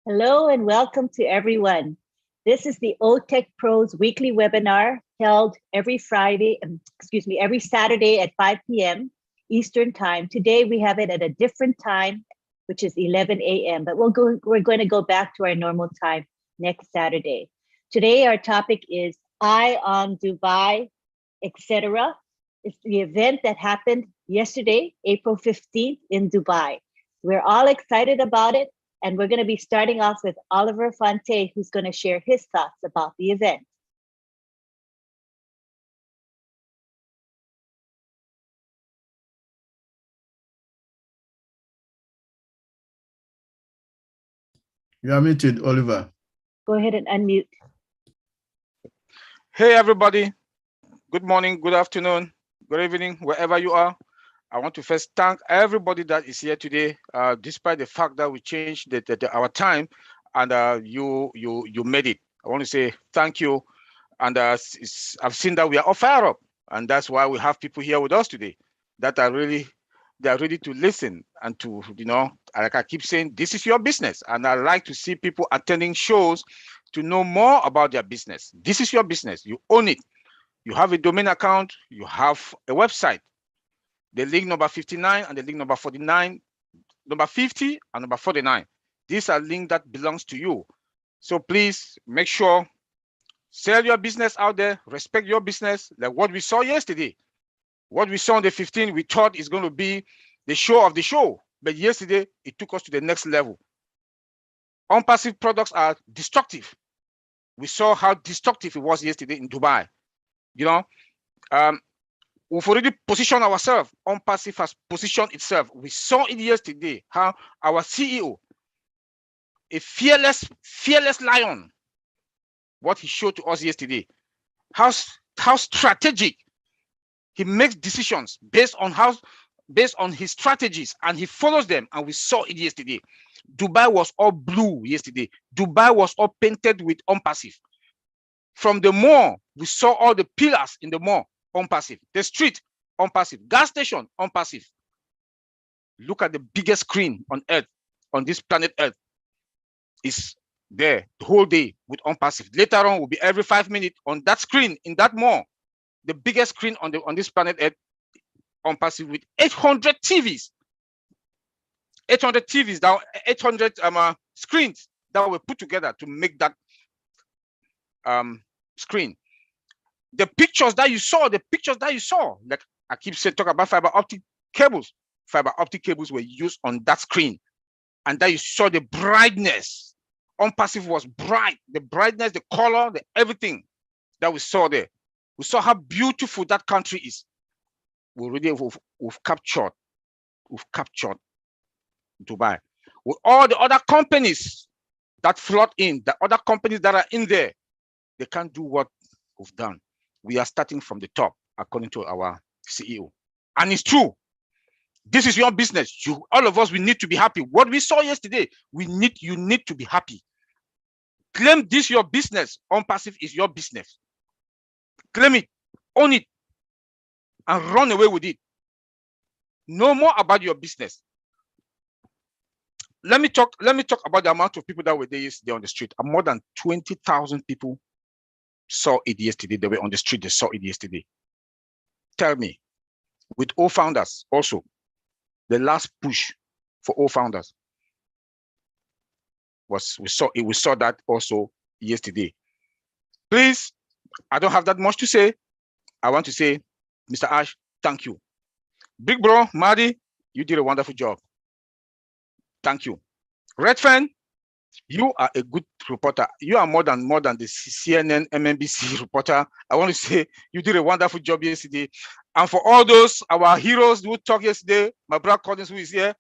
Hello and welcome to everyone. This is the OTech Pros weekly webinar held every every Saturday at 5 p.m. Eastern Time. Today we have it at a different time, which is 11 a.m., but we're going to go back to our normal time next Saturday. Today our topic is Eye on Dubai, etc. It's the event that happened yesterday, April 15th in Dubai. We're all excited about it. And we're going to be starting off with Oliver Fonte, who's going to share his thoughts about the event. You are muted, Oliver. Go ahead and unmute. Hey, everybody. Good morning, good afternoon, good evening, wherever you are. I want to first thank everybody that is here today, despite the fact that we changed our time and you made it. I want to say thank you. And I've seen that we are all fire up. And that's why we have people here with us today that are ready to listen and to, like I keep saying, this is your business. And I like to see people attending shows to know more about their business. This is your business. You own it. You have a domain account. You have a website. The link number 59 and the link number 49, number 50 and number 49. These are links that belongs to you. So please make sure, sell your business out there, respect your business, like what we saw yesterday. What we saw on the 15th, we thought is going to be the show of the show. But yesterday, it took us to the next level. Unpassive products are destructive. We saw how destructive it was yesterday in Dubai. We've already positioned ourselves. Unpassive has positioned itself. We saw it yesterday, how our CEO, a fearless lion, what he showed to us yesterday, how strategic he makes decisions based on his strategies, and he follows them, and we saw it yesterday. Dubai was all blue yesterday. Dubai was all painted with unpassive. From the mall, we saw all the pillars in the mall, unpassive. The street, unpassive. Gas station, unpassive. Look at the biggest screen on Earth, on this planet Earth, is there the whole day with unpassive. Later on, will be every 5 minutes on that screen in that mall. The biggest screen on this planet Earth, unpassive, with 800 TVs. 800 TVs, down 800 screens that were put together to make that screen. The pictures that you saw, like I keep saying, talk about fiber optic cables. Fiber optic cables were used on that screen, and that you saw the brightness. Unpassive was bright, the brightness, the color, the everything that we saw there. We saw how beautiful that country is. We've captured Dubai. With all the other companies that flood in, the other companies that are in there, they can't do what we've done. We are starting from the top, according to our CEO. And it's true. This is your business. All of us, we need to be happy. What we saw yesterday, you need to be happy. Claim this your business. Unpassive is your business. Claim it, own it, and run away with it. Know more about your business. Let me talk about the amount of people that were there yesterday on the street. More than 20,000 people saw it yesterday. They were on the street, they saw it yesterday. Tell me, with all founders also, the last push for all founders was, we saw that also yesterday. Please, I don't have that much to say. I want to say, Mr. Ash, thank you. Big bro, Madi, you did a wonderful job. Thank you. Redfern, you are a good reporter. You are more than the CNN, MNBC reporter. I want to say you did a wonderful job yesterday. And for all those, our heroes who talked yesterday, my brother Collins who is here,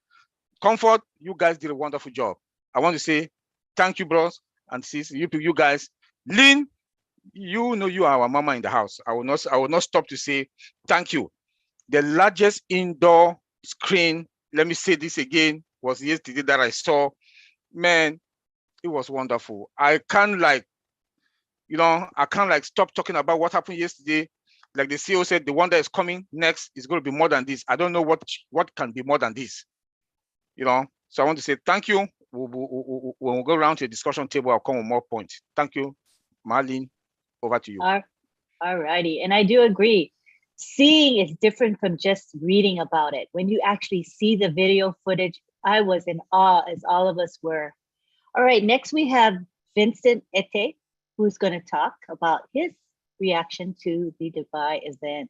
Comfort, you guys did a wonderful job. I want to say thank you, bros and sis, you guys. Lynn, you know you are our mama in the house. I will not stop to say thank you. The largest indoor screen, let me say this again, was yesterday that I saw. Man, it was wonderful. I can't stop talking about what happened yesterday. Like the CEO said, the one that is coming next is going to be more than this. I don't know what can be more than this. So I want to say thank you when we go around to the discussion table, I'll come with more points. Thank you. Marlene, over to you. All righty. And I do agree. Seeing is different from just reading about it. When you actually see the video footage, I was in awe, as all of us were. All right, next we have Vincent Ete, who's going to talk about his reaction to the Dubai event.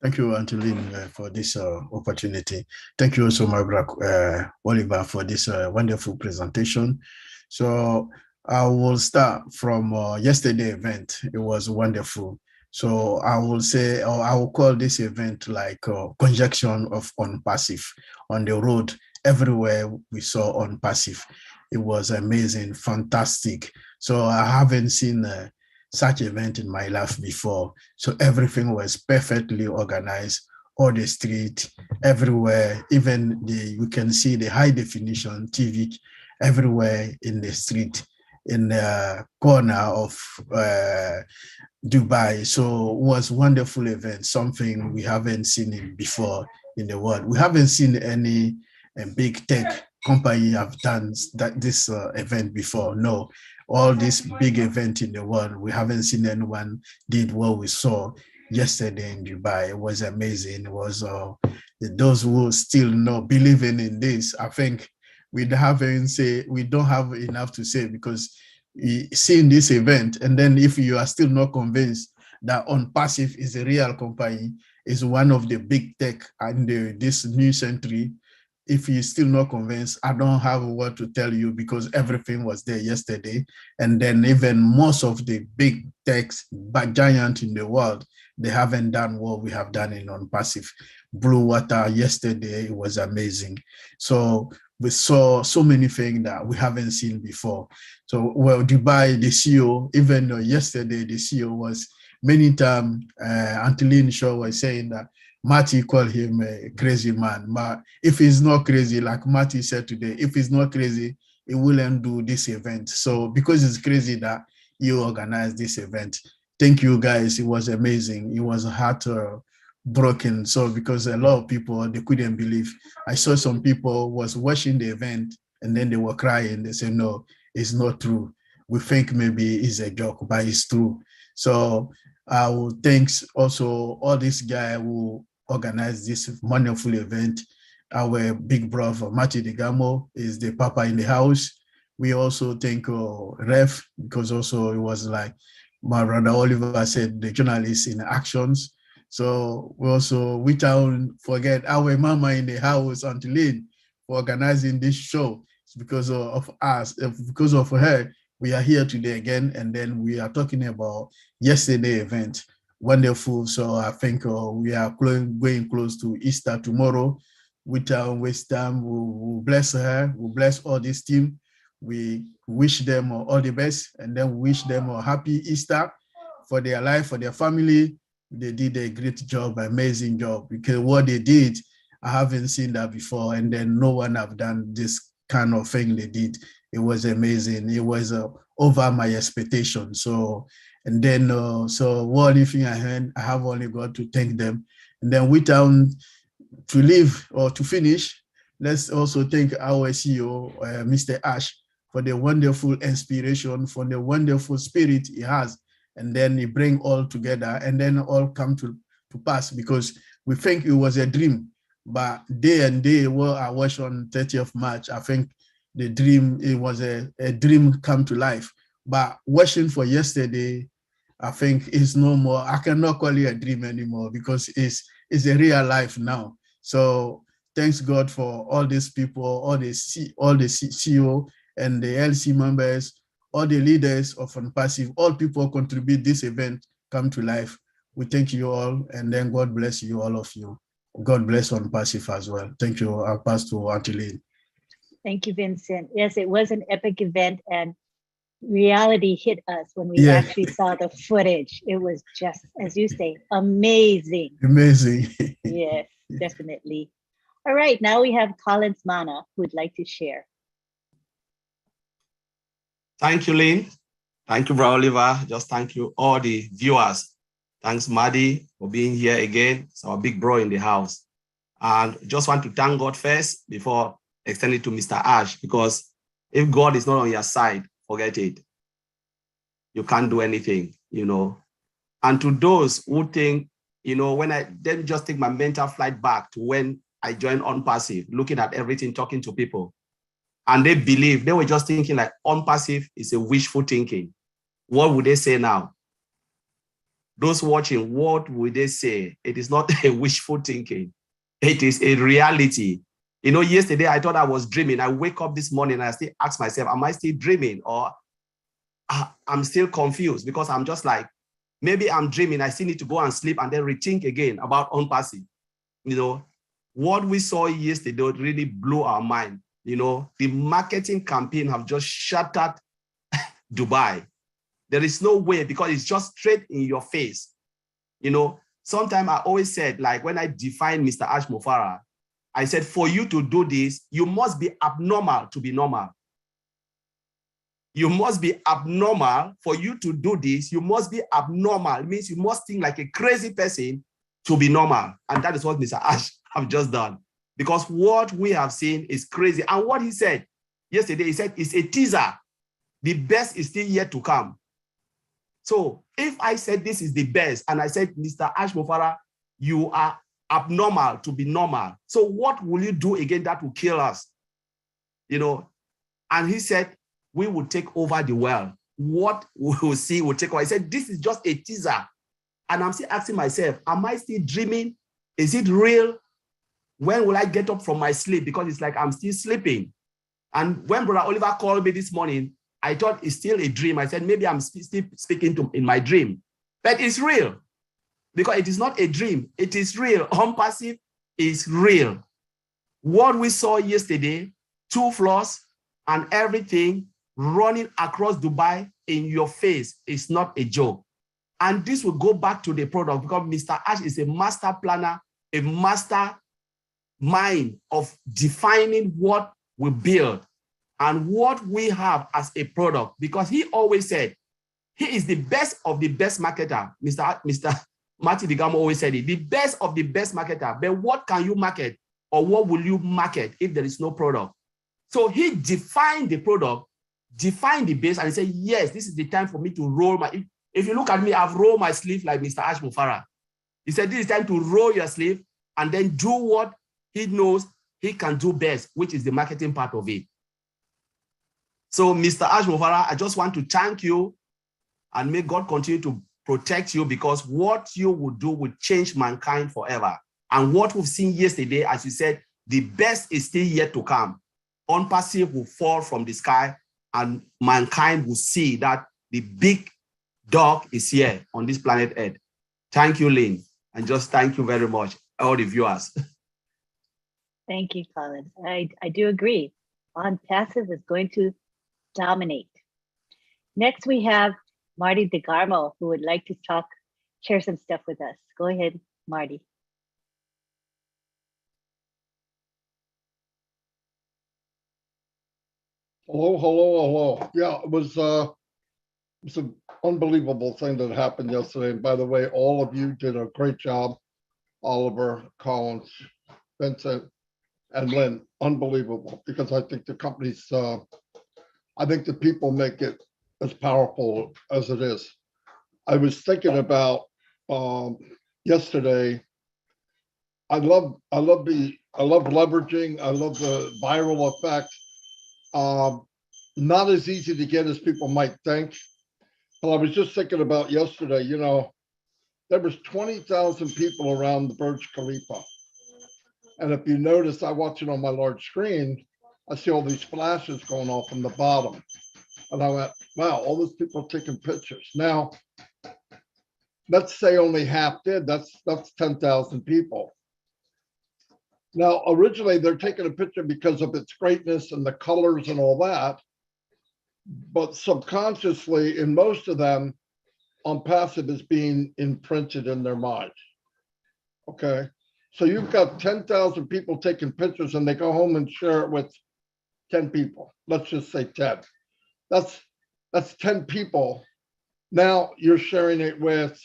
Thank you, Angeline, for this opportunity. Thank you also, my brother Oliver, for this wonderful presentation. So I will start from yesterday event. It was wonderful. So I will say, or I will call this event like conjunction of on-passive on the road. Everywhere we saw on-passive. It was amazing, fantastic. So I haven't seen such event in my life before. So everything was perfectly organized, all the street, everywhere, even you can see the high definition TV everywhere in the street, in the corner of Dubai. So it was a wonderful event, something we haven't seen it before in the world. We haven't seen any big tech company have done this event before. No, all this big event in the world, we haven't seen anyone did what we saw yesterday in Dubai. It was amazing. It was those who still not believing in this, I think we don't have enough to say, because seeing this event, and then if you are still not convinced that OnPassive is a real company, is one of the big tech in this new century, if you're still not convinced, I don't have a word to tell you, because everything was there yesterday. And then even most of the big techs, giant in the world, they haven't done what we have done in OnPassive. Blue Water yesterday, it was amazing. So we saw so many things that we haven't seen before. So, well, Dubai, the CEO, even yesterday, the CEO was many times, Antolin Shaw was saying that Marty called him a crazy man. But if he's not crazy, like Marty said today, if he's not crazy, he wouldn't do this event. So because it's crazy that you organized this event. Thank you, guys. It was amazing. It was heartbroken. So because a lot of people, they couldn't believe. I saw some people was watching the event and then they were crying. They said, no, it's not true. We think maybe it's a joke, but it's true. So I will thanks also all this guy who organized this wonderful event. Our big brother, Mati Degamo, is the papa in the house. We also thank Ref, because also it was like my brother Oliver said, the journalist in actions. So we also, we don't forget our mama in the house, Antolin, for organizing this show. It's because of us, because of her, we are here today again, and then we are talking about yesterday event. Wonderful. So I think we are going close to Easter tomorrow. Without waste time, we'll bless her. We'll bless all this team. We wish them all the best, and then wish them a happy Easter for their life, for their family. They did a great job, amazing job, because what they did, I haven't seen that before, and then no one have done this kind of thing they did. It was amazing. It was over my expectation. So, and then, so one thing I have only got to thank them. And then without to leave or to finish, let's also thank our CEO, Mr. Ash, for the wonderful inspiration, for the wonderful spirit he has. And then he bring all together and then all come to pass, because we think it was a dream. But day and day, what I watched on 30th March, I think the dream, it was a dream come to life. But watching for yesterday, I think it's no more, I cannot call it a dream anymore, because it's a real life now. So thanks God for all these people, all the CEO and the LC members, all the leaders of OnPassive, all people contribute this event come to life. We thank you all, and then God bless you, all of you. God bless OnPassive as well. Thank you. I'll pass to Angeline. Thank you, Vincent. Yes, it was an epic event, and reality hit us when we actually saw the footage. It was just, as you say, amazing. Amazing. Yes, definitely. All right, now we have Collins Mana, who would like to share. Thank you, Lynn. Thank you, Bro Oliver. Just thank you, all the viewers. Thanks, Maddie, for being here again. It's our big bro in the house. And just want to thank God first before extending to Mr. Ash, because If God is not on your side, forget it. You can't do anything, you know. And to those who think, you know, then just take my mental flight back to when I joined OnPassive, looking at everything, talking to people. And they were just thinking like OnPassive is a wishful thinking. What would they say now? Those watching, what would they say? It is not a wishful thinking. It is a reality. You know, yesterday I thought I was dreaming. I wake up this morning and I still ask myself, am I still dreaming? Or I'm still confused because I'm just like, maybe I'm dreaming. I still need to go and sleep and then rethink again about OnPassive. You know, what we saw yesterday really blew our mind. You know, the marketing campaign have just shattered Dubai. There is no way because it's just straight in your face. You know, sometimes I always said, like when I defined Mr. Ash Mufara, I said, for you to do this, you must be abnormal to be normal. You must be abnormal for you to do this. You must be abnormal. It means you must think like a crazy person to be normal. And that is what Mr. Ash have just done. Because what we have seen is crazy. And what he said yesterday, he said, it's a teaser. The best is still yet to come. So if I said this is the best, and I said, Mr. Ash Mufara, you are abnormal to be normal. So what will you do again that will kill us? You know, and he said, we will take over the world. What we will see will take over. He said, this is just a teaser. And I'm still asking myself, am I still dreaming? Is it real? When will I get up from my sleep? Because it's like I'm still sleeping. And when Brother Oliver called me this morning, I thought it's still a dream. I said, maybe I'm still speaking in my dream. But it's real. Because it is not a dream. It is real. OnPassive is real. What we saw yesterday, 2 floors and everything running across Dubai in your face is not a joke. And this will go back to the product because Mr. Ash is a master planner, a master mind of defining what we build and what we have as a product. Because he always said, he is the best of the best marketer. Mr. Marty Digamo always said it, the best of the best marketer. But what can you market or what will you market if there is no product? So he defined the product, defined the base, and he said, yes, this is the time for me to roll my, if you look at me, I've rolled my sleeve like Mr. Ash Mufara. He said, this is time to roll your sleeve and then do what he knows he can do best, which is the marketing part of it. So Mr. Ash Mufara, I just want to thank you and may God continue to protect you because what you will do will change mankind forever. And what we've seen yesterday, as you said, the best is still yet to come. OnPassive will fall from the sky and mankind will see that the big dog is here on this planet Earth. Thank you, Lynn. And just thank you very much, all the viewers. Thank you, Colin. I do agree. OnPassive is going to dominate. Next, we have Marty DeGarmo, who would like to share some stuff with us. Go ahead, Marty. Hello. Yeah, it was an unbelievable thing that happened yesterday. And by the way, all of you did a great job. Oliver, Collins, Vincent, and Lynn, unbelievable. Because I think the company's, I think the people make it as powerful as it is. I was thinking about yesterday. I love leveraging. I love the viral effect. Not as easy to get as people might think. But I was just thinking about yesterday, you know, there was 20,000 people around the Burj Khalifa. And if you notice, I watch it on my large screen, I see all these flashes going off from the bottom. And I went, wow, all those people taking pictures. Now, let's say only half did, that's 10,000 people. Now, originally they're taking a picture because of its greatness and the colors and all that. But subconsciously, in most of them, OnPassive is being imprinted in their mind. Okay. So you've got 10,000 people taking pictures and they go home and share it with 10 people. Let's just say 10. That's 10 people. Now you're sharing it with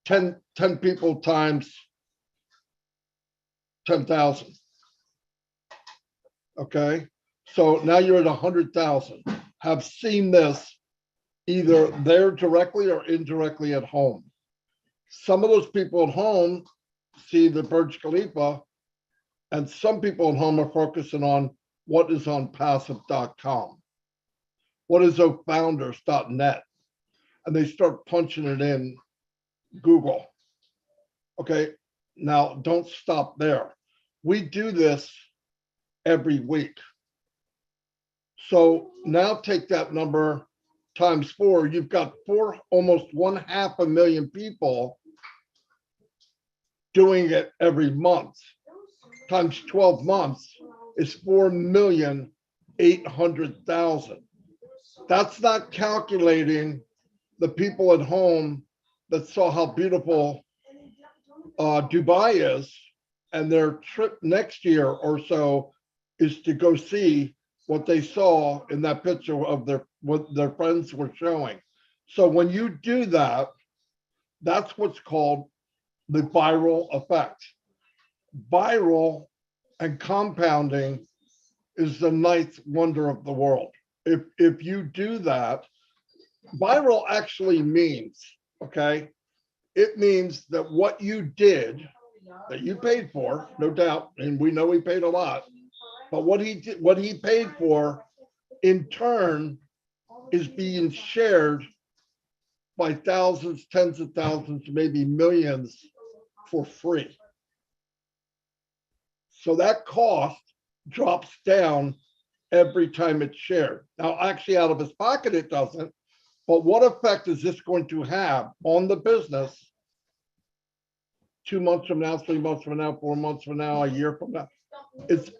10 people times 10,000. Okay. So now you're at 100,000 have seen this either there directly or indirectly at home. Some of those people at home see the Burj Khalifa, and some people at home are focusing on what is on passive.com, what is founders.net, and they start punching it in Google. Okay, now don't stop there. We do this every week. So now take that number times 4, you've got almost 500,000 people doing it every month. Times 12 months is 4,800,000. That's not calculating the people at home that saw how beautiful Dubai is, and their trip next year or so is to go see what they saw in that picture of what their friends were showing. So when you do that, that's what's called the viral effect. Viral and compounding is the ninth wonder of the world. If you do that, viral actually means, okay, it means that what you did, that you paid for, no doubt, and we know he paid a lot, but what he paid for in turn is being shared by thousands, tens of thousands, maybe millions for free. So that cost drops down every time it's shared. Now, actually out of his pocket, it doesn't, but what effect is this going to have on the business 2 months from now, 3 months from now, 4 months from now, a year from now? It's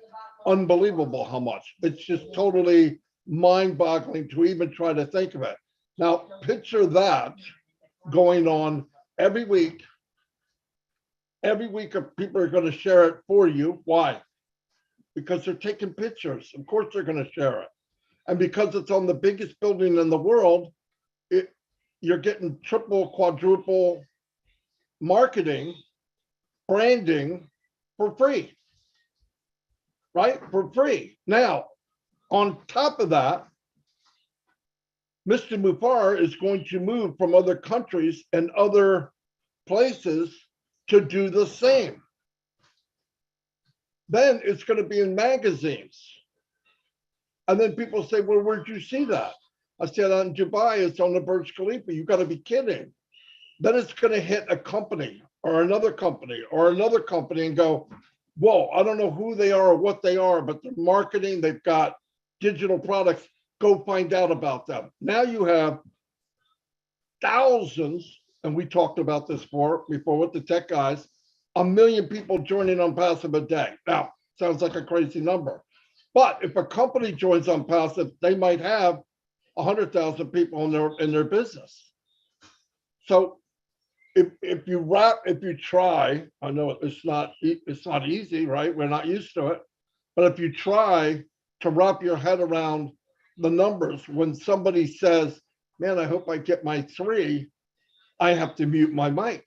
unbelievable how much. It's just totally mind-boggling to even try to think of it. Now, picture that going on every week. Every week, people are going to share it for you. Why? Because they're taking pictures. Of course, they're going to share it. And because it's on the biggest building in the world, you're getting triple, quadruple marketing, branding for free. Right? For free. Now, on top of that, Mr. Mufar is going to move from other countries and other places to do the same. Then it's going to be in magazines. And then people say, well, where'd you see that? I said, on Dubai, it's on the Burj Khalifa. You got to be kidding. Then it's going to hit a company or another company or another company and go, whoa, I don't know who they are or what they are, but they're marketing, they've got digital products. Go find out about them. Now you have thousands, and we talked about this before with the tech guys, 1 million people joining on Passive a day. Now, sounds like a crazy number. But if a company joins on Passive, they might have 100,000 people in their business. So if you try, I know it's not easy, right? We're not used to it. But if you try to wrap your head around the numbers, when somebody says, man, I hope I get my 3, I have to mute my mic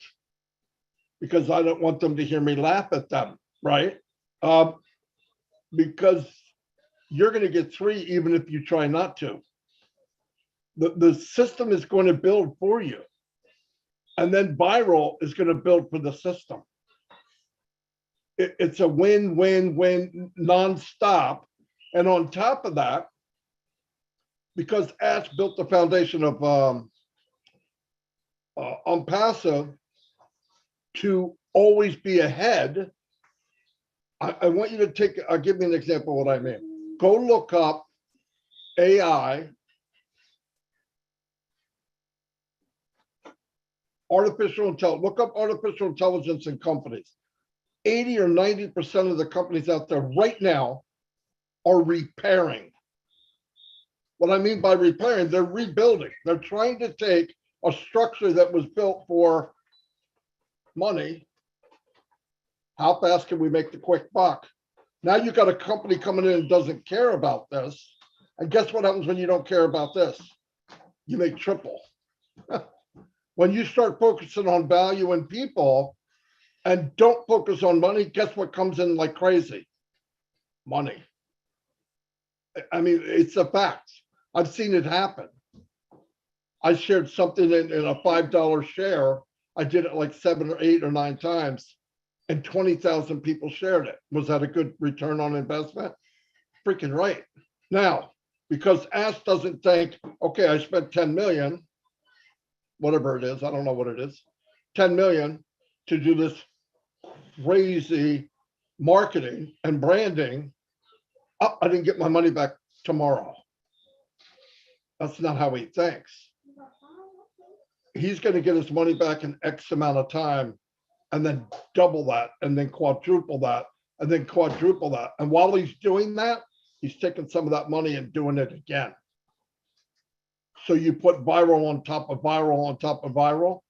because I don't want them to hear me laugh at them, right? Because you're going to get 3 even if you try not to. The system is going to build for you. And then viral is going to build for the system. It's a win-win-win nonstop. And on top of that, because Ash built the foundation of on Passive to always be ahead, I want you to I'll give you an example of what I mean. Go look up AI, artificial intelligence, look up artificial intelligence in companies. 80 or 90% of the companies out there right now are repairing. What I mean by repairing, they're rebuilding. They're trying to take a structure that was built for money. How fast can we make the quick buck? Now you've got a company coming in and doesn't care about this. And guess what happens when you don't care about this? You make triple. When you start focusing on value and people and don't focus on money, guess what comes in like crazy? Money. I mean, it's a fact. I've seen it happen. I shared something in a $5 share. I did it like 7 or 8 or 9 times, and 20,000 people shared it. Was that a good return on investment? Freaking right. Now, because Ash doesn't think, okay, I spent 10 million, whatever it is, I don't know what it is, 10 million to do this crazy marketing and branding. Oh, I didn't get my money back tomorrow. That's not how he thinks. He's going to get his money back in X amount of time, and then double that, and then quadruple that, and then quadruple that. And while he's doing that, he's taking some of that money and doing it again. So you put viral on top of viral on top of viral,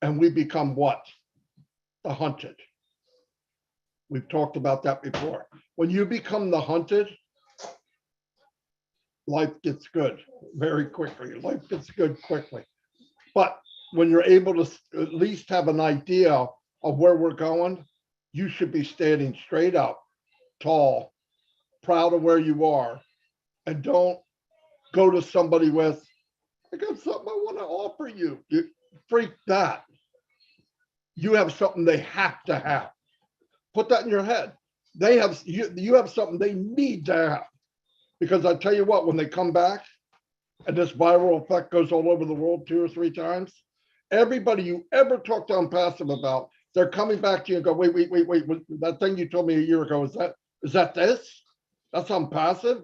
and we become what? The hunted. We've talked about that before. When you become the hunted, life gets good very quickly. Life gets good quickly. But when you're able to at least have an idea of where we're going, you should be standing straight up, tall, proud of where you are, and don't go to somebody with, I got something I want to offer you. You freak that. You have something they have to have. Put that in your head. They have you have something they need to have. Because I tell you what, when they come back and this viral effect goes all over the world 2 or 3 times, everybody you ever talked on passive about, they're coming back to you and go, wait, that thing you told me a year ago, is that this? That's on passive?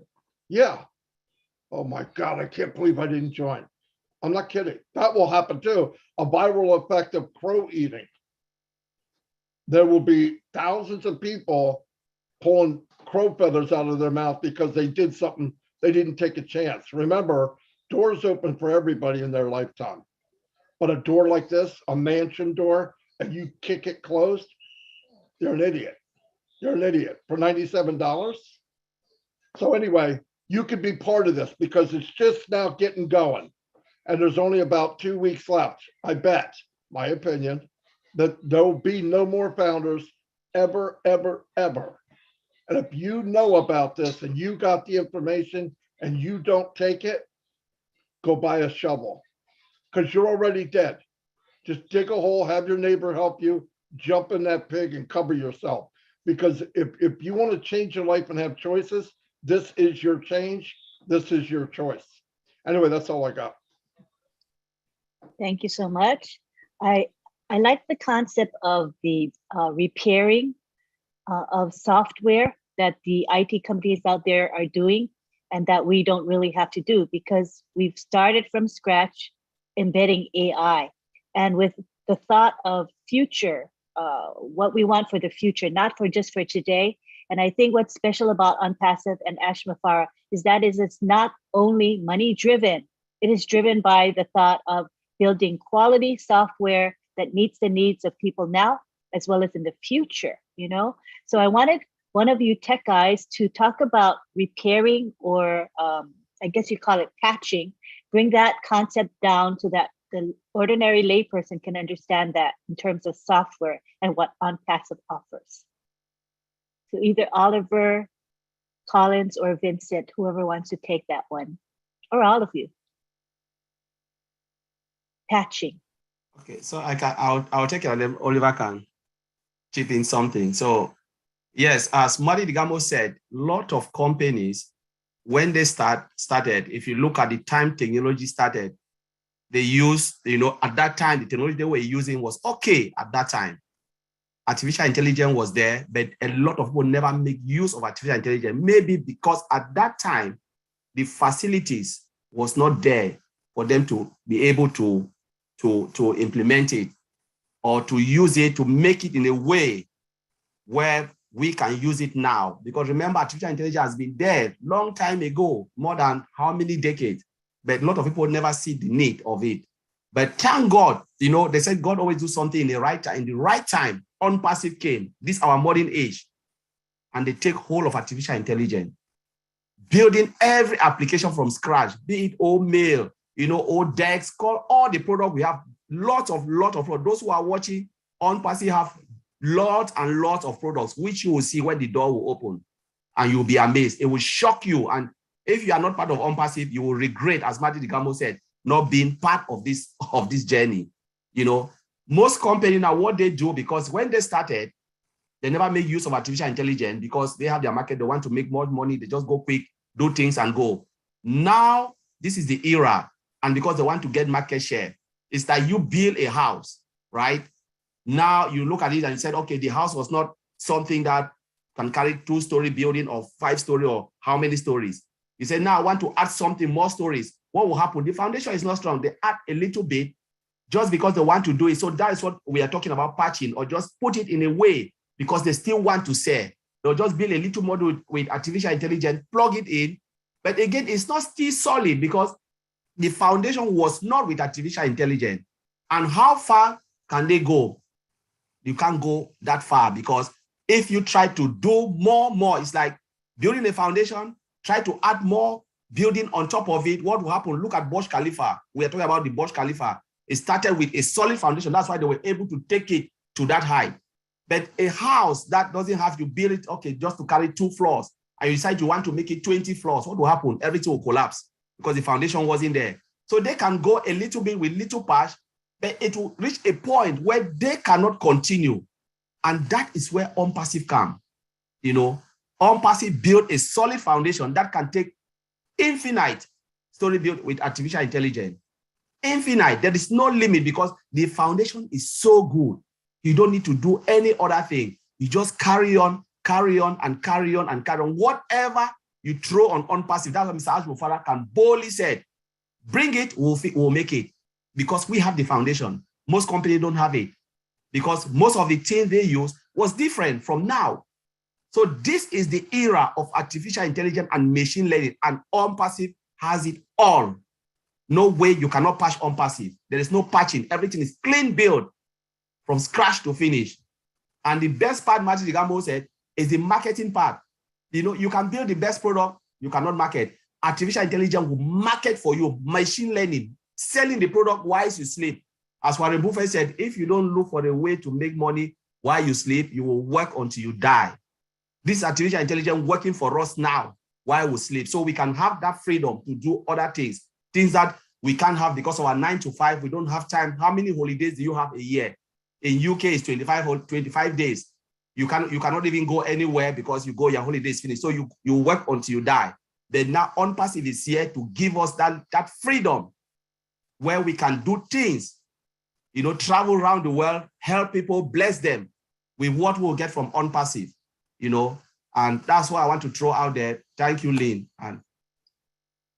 Yeah. Oh my God, I can't believe I didn't join. I'm not kidding. That will happen too. A viral effect of crow eating. There will be thousands of people pulling crow feathers out of their mouth because they did something, they didn't take a chance. Remember, doors open for everybody in their lifetime. But a door like this, a mansion door, and you kick it closed, you're an idiot. You're an idiot for $97. So anyway, you could be part of this because it's just now getting going. And there's only about 2 weeks left. I bet, my opinion, that there'll be no more founders ever, ever, ever. And if you know about this and you got the information and you don't take it, go buy a shovel because you're already dead. Just dig a hole, have your neighbor help you, jump in that pig and cover yourself. Because if you want to change your life and have choices, this is your change. This is your choice. Anyway, that's all I got. Thank you so much. I like the concept of the repairing of software that the IT companies out there are doing and that we don't really have to do because we've started from scratch embedding AI. And with the thought of future, what we want for the future, not for just for today. And I think what's special about Unpassive and Ash Mafara is that it's not only money driven, it is driven by the thought of building quality software that meets the needs of people now, as well as in the future, you know? So I wanted one of you tech guys to talk about repairing or I guess you call it patching, bring that concept down so that the ordinary layperson can understand that in terms of software and what Unpassive offers. So either Oliver, Collins, or Vincent, whoever wants to take that one, or all of you. Patching. Okay, so I'll take it and then Oliver can chip in something. So yes, as Mari Digamo said, a lot of companies, when they started, if you look at the time technology started, they used, at that time, the technology they were using was okay at that time. Artificial intelligence was there, but a lot of people never make use of artificial intelligence, maybe because at that time, the facilities was not there for them to be able to implement it or to use it, to make it in a way where we can use it now. Because remember, artificial intelligence has been there long time ago, more than how many decades, but a lot of people never see the need of it. But thank God, they said God always do something in the right time. In the right time, Unpassive came, this our modern age, and they take hold of artificial intelligence, building every application from scratch, be it old mail, OTech, call all the product we have, lot of products. Those who are watching Unpassive have lots and lots of products, which you will see when the door will open, and you'll be amazed. It will shock you, and If you are not part of OnPassive, you will regret, as Marty DeGammo said, not being part of this journey. You know, most companies now, what they do, because when they started, they never make use of artificial intelligence because they have their market, they want to make more money, they just go quick, do things and go. Now, this is the era, and because they want to get market share, it's that you build a house, right? Now you look at it and you said, okay, the house was not something that can carry 2-story building or 5-story or how many stories. You say, now I want to add something more stories. What will happen? The foundation is not strong. They add a little bit just because they want to do it. So that is what we are talking about, patching, or just put it in a way because they still want to sell. They'll just build a little model with artificial intelligence, plug it in. But again, it's not still solid because the foundation was not with artificial intelligence. And how far can they go? You can't go that far because if you try to do more, it's like building a foundation, try to add more building on top of it. What will happen? Look at Burj Khalifa. We are talking about the Burj Khalifa. It started with a solid foundation. That's why they were able to take it to that height. But a house that doesn't have to build it, okay, just to carry 2 floors, and you decide you want to make it 20 floors, what will happen? Everything will collapse because the foundation wasn't there. So they can go a little bit with little patch, but it will reach a point where they cannot continue. And that is where OnPassive comes. You know, OnPassive built a solid foundation that can take infinite story built with artificial intelligence. Infinite. There is no limit because the foundation is so good. You don't need to do any other thing. You just carry on, and carry on, and carry on. Whatever you throw on OnPassive, that's what Mr. Ashmufara can boldly say, bring it, we'll make it. Because we have the foundation. Most companies don't have it. Because most of the things they use was different from now. So this is the era of artificial intelligence and machine learning, and OnPassive has it all. No way you cannot patch OnPassive. There is no patching. Everything is clean build from scratch to finish. And the best part, Martin DeGammo said, is the marketing part. You know, you can build the best product, you cannot market. Artificial intelligence will market for you. Machine learning, selling the product while you sleep. As Warren Buffett said, if you don't look for a way to make money while you sleep, you will work until you die. This artificial intelligence working for us now while we sleep. So we can have that freedom to do other things that we can't have because of our 9 to 5. We don't have time. How many holidays do you have a year? In UK, it's 25 days. You cannot even go anywhere because you go, your holiday is finished. So you work until you die. But now OnPassive is here to give us that freedom where we can do things, you know, travel around the world, help people, bless them with what we'll get from OnPassive, you know, and that's what I want to throw out there. Thank you, Lynn. And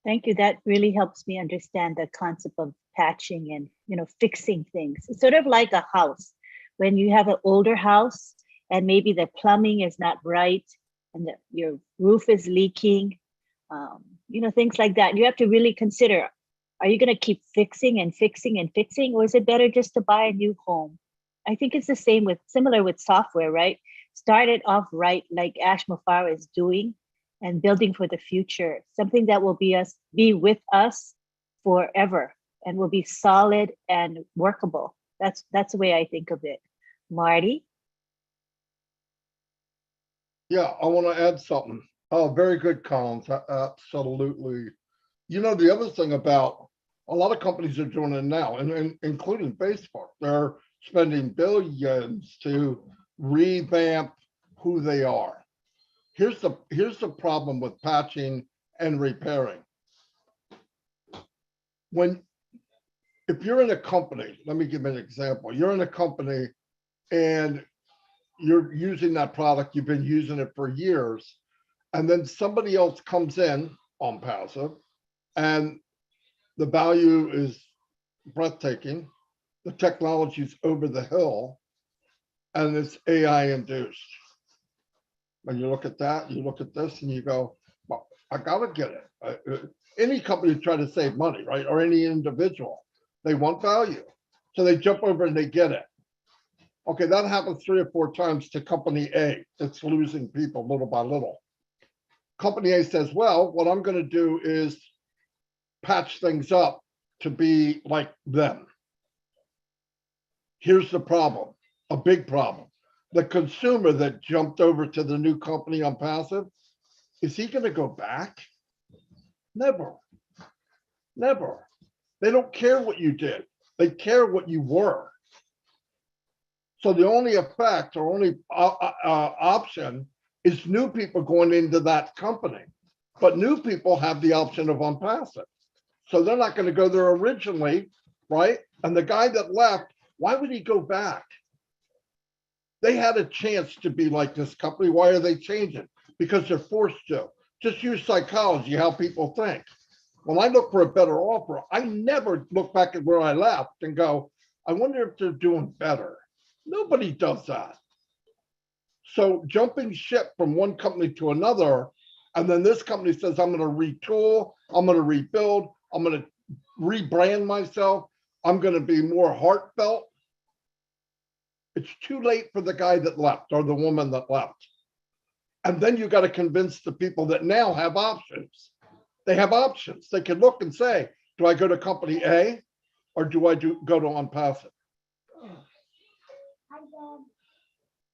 thank you. That really helps me understand the concept of patching and, you know, fixing things. It's sort of like a house. When you have an older house and maybe the plumbing is not right and your roof is leaking, you know, things like that. You have to really consider, are you going to keep fixing and fixing and fixing, or is it better just to buy a new home? I think it's the same similar with software, right? Start it off right, like Ash Mufara is doing, and building for the future, something that will be with us forever and will be solid and workable. That's the way I think of it. Marty? Yeah, I want to add something. Oh, very good, Collins. Absolutely. You know, the other thing about a lot of companies are doing it now, and including Facebook, they're spending billions to revamp who they are. Here's the problem with patching and repairing. If you're in a company, let me give you an example. You're in a company and you're using that product, you've been using it for years, and then somebody else comes in on passive and the value is breathtaking, the technology is over the hill, and it's AI induced. When you look at that, you look at this and you go, well, I gotta get it. Any company try to save money, right? Or any individual, they want value. So they jump over and they get it. Okay, that happens 3 or 4 times to company A. It's losing people little by little. Company A says, well, what I'm going to do is patch things up to be like them. Here's the problem, a big problem. The consumer that jumped over to the new company on passive, is he going to go back? Never. Never. They don't care what you did. They care what you were. So the only effect or only option is new people going into that company. But new people have the option of unpassive. So they're not going to go there originally, right? And the guy that left, why would he go back? They had a chance to be like this company. Why are they changing? Because they're forced to. Just use psychology, how people think. When I look for a better offer, I never look back at where I left and go, I wonder if they're doing better. Nobody does that. So jumping ship from one company to another, and then this company says, I'm going to retool, I'm going to rebuild, I'm going to rebrand myself, I'm going to be more heartfelt. It's too late for the guy that left or the woman that left. And then you got to convince the people that now have options. They have options. They can look and say, do I go to company A or do I go to unpassive?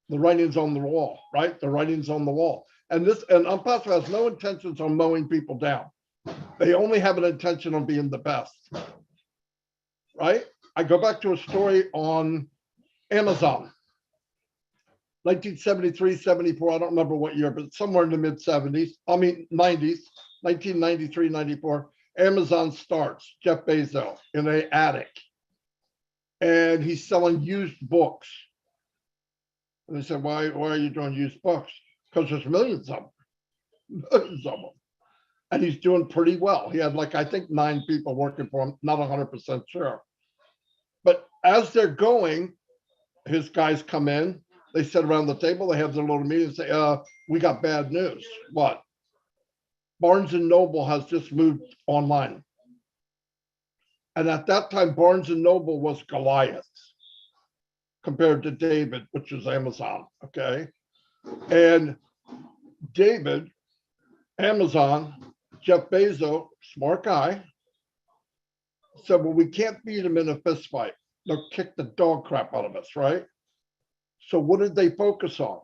The writing's on the wall, right? The writing's on the wall. And unpassive has no intentions on mowing people down. They only have an intention on being the best, right? I go back to a story on Amazon. 1973, 74, I don't remember what year, but somewhere in the mid 70s, 90s, 1993, 94, Amazon starts, Jeff Bezos in an attic. And he's selling used books. And they said, why are you doing used books? Because there's millions of them, millions of them. And he's doing pretty well. He had I think 9 people working for him, not 100% sure. But as they're going, his guys come in, they sit around the table, they have their little meeting and say, we got bad news. What? Barnes & Noble has just moved online. And at that time, Barnes & Noble was Goliath compared to David, which is Amazon, okay? And David, Amazon, Jeff Bezos, smart guy, said, well, we can't beat them in a fist fight. They'll kick the dog crap out of us, right? So what did they focus on?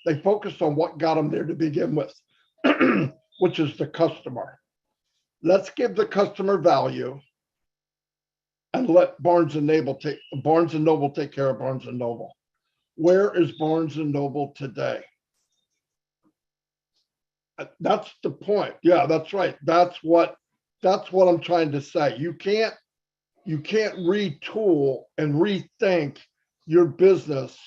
They focused on what got them there to begin with, which is the customer. Let's give the customer value and let Barnes & Noble take care of Barnes & Noble. Where is Barnes & Noble today? That's the point. Yeah, that's right. That's what I'm trying to say. You can't retool and rethink your business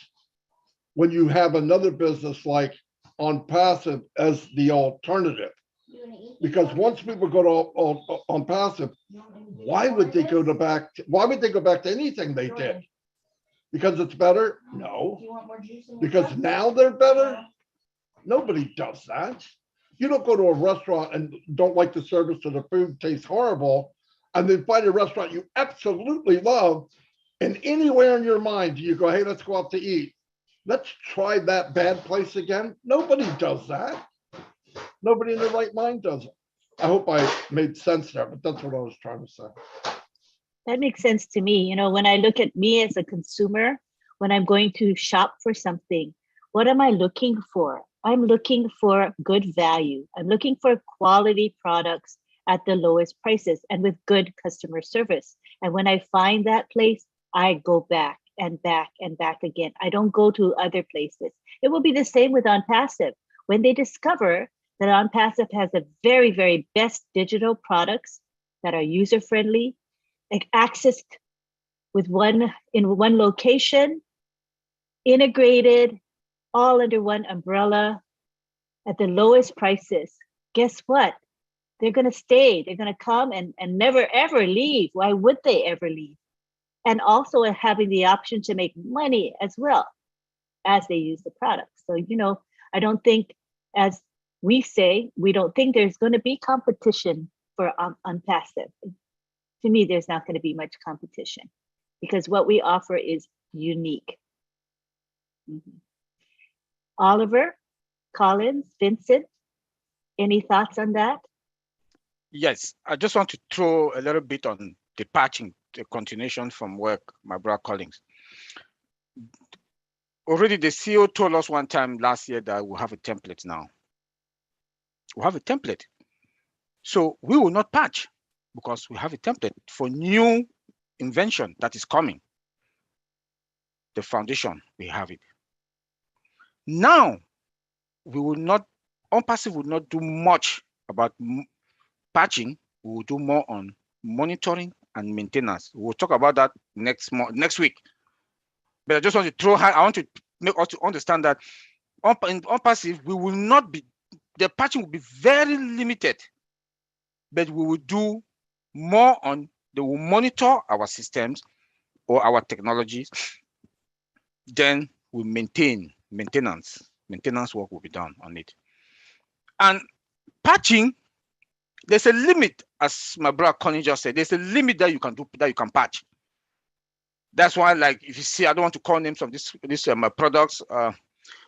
when you have another business like unpassive as the alternative. Because once people go to unpassive, why would they go back to anything they did? Because it's better? No. Because now they're better? Nobody does that. You don't go to a restaurant and don't like the service or the food tastes horrible, and then find a restaurant you absolutely love, and anywhere in your mind do you go, hey, let's go out to eat. Let's try that bad place again. Nobody does that. Nobody in their right mind does it. I hope I made sense there, but that's what I was trying to say. That makes sense to me. When I look at me as a consumer, when I'm going to shop for something, what am I looking for? I'm looking for good value. I'm looking for quality products at the lowest prices and with good customer service. And when I find that place, I go back and back and back again. I don't go to other places. It will be the same with OnPassive. When they discover that OnPassive has the very, very best digital products that are user-friendly, accessed in one location, integrated, all under one umbrella at the lowest prices, guess what? They're going to stay. They're going to come and never, ever leave. Why would they ever leave? And also having the option to make money as well as they use the product. So, I don't think, as we say, we don't think there's going to be competition for OnPassive. To me, there's not going to be much competition because what we offer is unique. Mm-hmm. Oliver, Collins, Vincent, any thoughts on that? Yes, I just want to throw a little bit on the patching, the continuation from work, my brother Collins. Already the CEO told us one time last year that we'll have a template now. We'll have a template. So we will not patch because we have a template for new invention that is coming. The foundation, we have it. Now, we will not, OnPassive will not do much about patching. We will do more on monitoring and maintenance. We'll talk about that next week. But I just want to I want to make us to understand that on OnPassive, we will not be, the patching will be very limited, but we will do more on, they will monitor our systems or our technologies, then we maintenance work will be done on it. And patching, there's a limit, as my brother Connie just said, there's a limit that you can do, that you can patch. That's why, like, if you see, I don't want to call names of this products,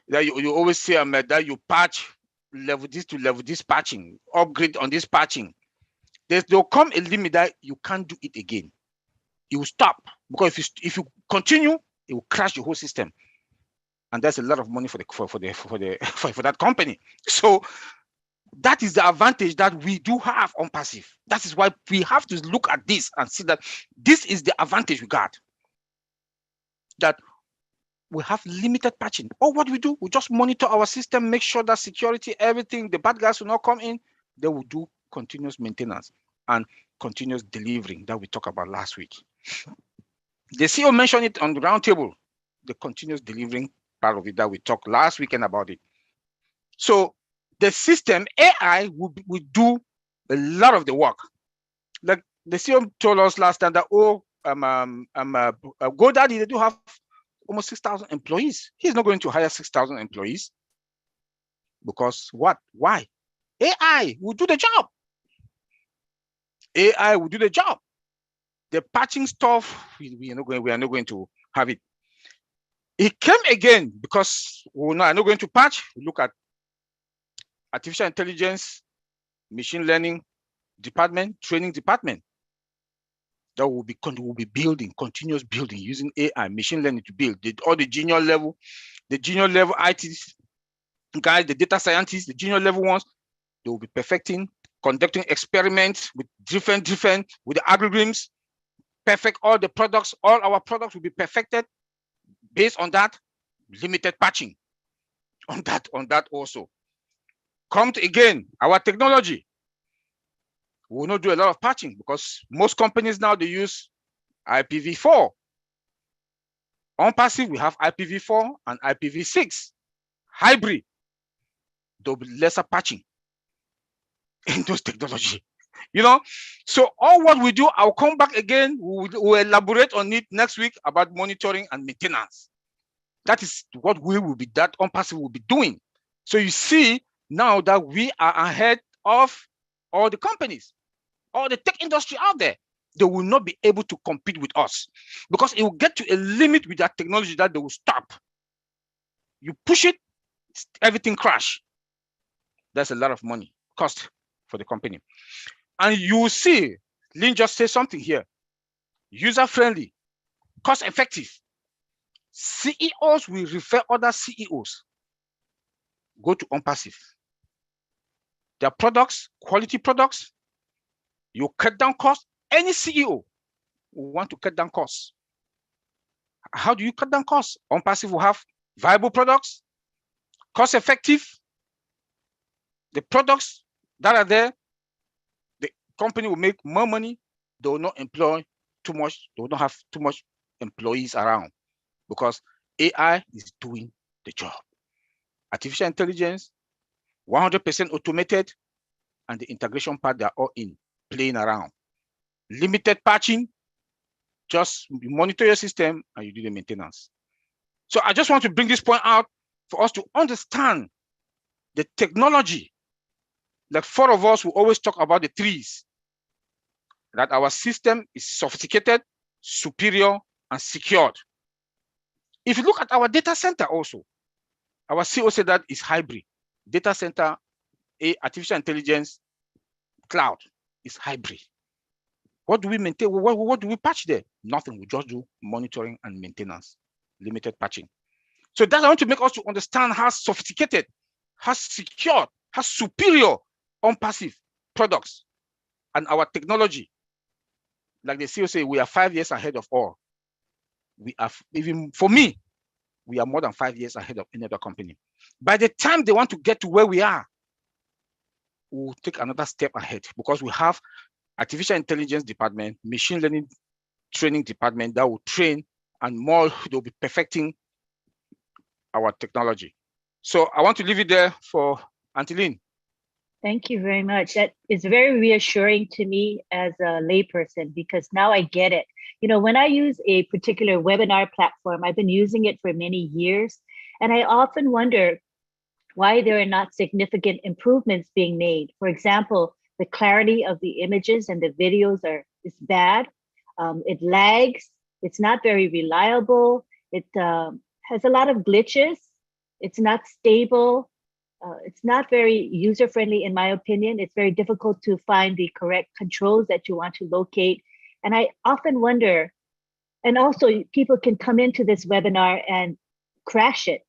that you always see that you patch level this patching, upgrade on this patching. There'll come a limit that you can't do it again. It will stop, because if you continue, it will crash your whole system, and that's a lot of money for that company. So that is the advantage that we do have on passive. That is why we have to look at this and see that this is the advantage we got. That we have limited patching. Or what we do, we just monitor our system, make sure that security, everything, the bad guys will not come in. They will do continuous maintenance and continuous delivering that we talked about last week. The CEO mentioned it on the roundtable, the continuous delivering part of it that we talked last weekend about it. So the system, AI will do a lot of the work. Like the CEO told us last time that, GoDaddy, they do have almost 6,000 employees. He's not going to hire 6,000 employees. Because what? Why? AI will do the job. AI will do the job. The patching stuff, we are not going to have it. It came again because we're not going to patch. We look at artificial intelligence, machine learning department, training department. That will be building, continuous building, using AI, machine learning to build. All the junior level IT guys, the data scientists, the junior level ones, they will be perfecting, conducting experiments with different with the algorithms, perfect all the products. All our products will be perfected based on that. Limited patching on that also. Come to again our technology. We will not do a lot of patching because most companies now, they use IPv4. On passive, we have IPv4 and IPv6 hybrid. There'll be lesser patching in those technology, So all what we do, I'll come back again. We'll elaborate on it next week about monitoring and maintenance. That is what we will be, that OnPassive will be doing. So you see now that we are ahead of all the companies, all the tech industry out there. They will not be able to compete with us because it will get to a limit with that technology that they will stop. You push it, everything crash. That's a lot of money cost for the company. And you will see, Lynn just said something here, user-friendly, cost-effective. CEOs will refer other CEOs. Go to OnPassive. Their products, quality products, you cut down costs. Any CEO will want to cut down costs. How do you cut down costs? OnPassive will have viable products, cost-effective. The products that are there, the company will make more money. They will not employ too much. They will not have too much employees around because AI is doing the job. Artificial intelligence, 100% automated, and the integration part, they're all in, playing around. Limited patching, just you monitor your system and you do the maintenance. So I just want to bring this point out for us to understand the technology. Like four of us will always talk about the threes, that our system is sophisticated, superior, and secured. If you look at our data center also, our CEO said that is hybrid. Data center, artificial intelligence, cloud is hybrid. What do we maintain? What do we patch there? Nothing. We just do monitoring and maintenance, limited patching. So that's I want to make us to understand how sophisticated, how secure, how superior OnPassive products And our technology, like the CEO say, we are 5 years ahead of all. We are, even for me, we are more than 5 years ahead of any other company. By the time they want to get to where we are, we'll take another step ahead because we have artificial intelligence department, machine learning training department that will train, and more, they'll be perfecting our technology. So I want to leave it there for Anteline. Thank you very much. That is very reassuring to me as a layperson, because now I get it. You know, when I use a particular webinar platform, I've been using it for many years, and I often wonder why there are not significant improvements being made. For example, the clarity of the images and the videos is bad. It lags. It's not very reliable. It has a lot of glitches. It's not stable. It's not very user-friendly, in my opinion. It's very difficult to find the correct controls that you want to locate. And I often wonder, and also people can come into this webinar and crash it.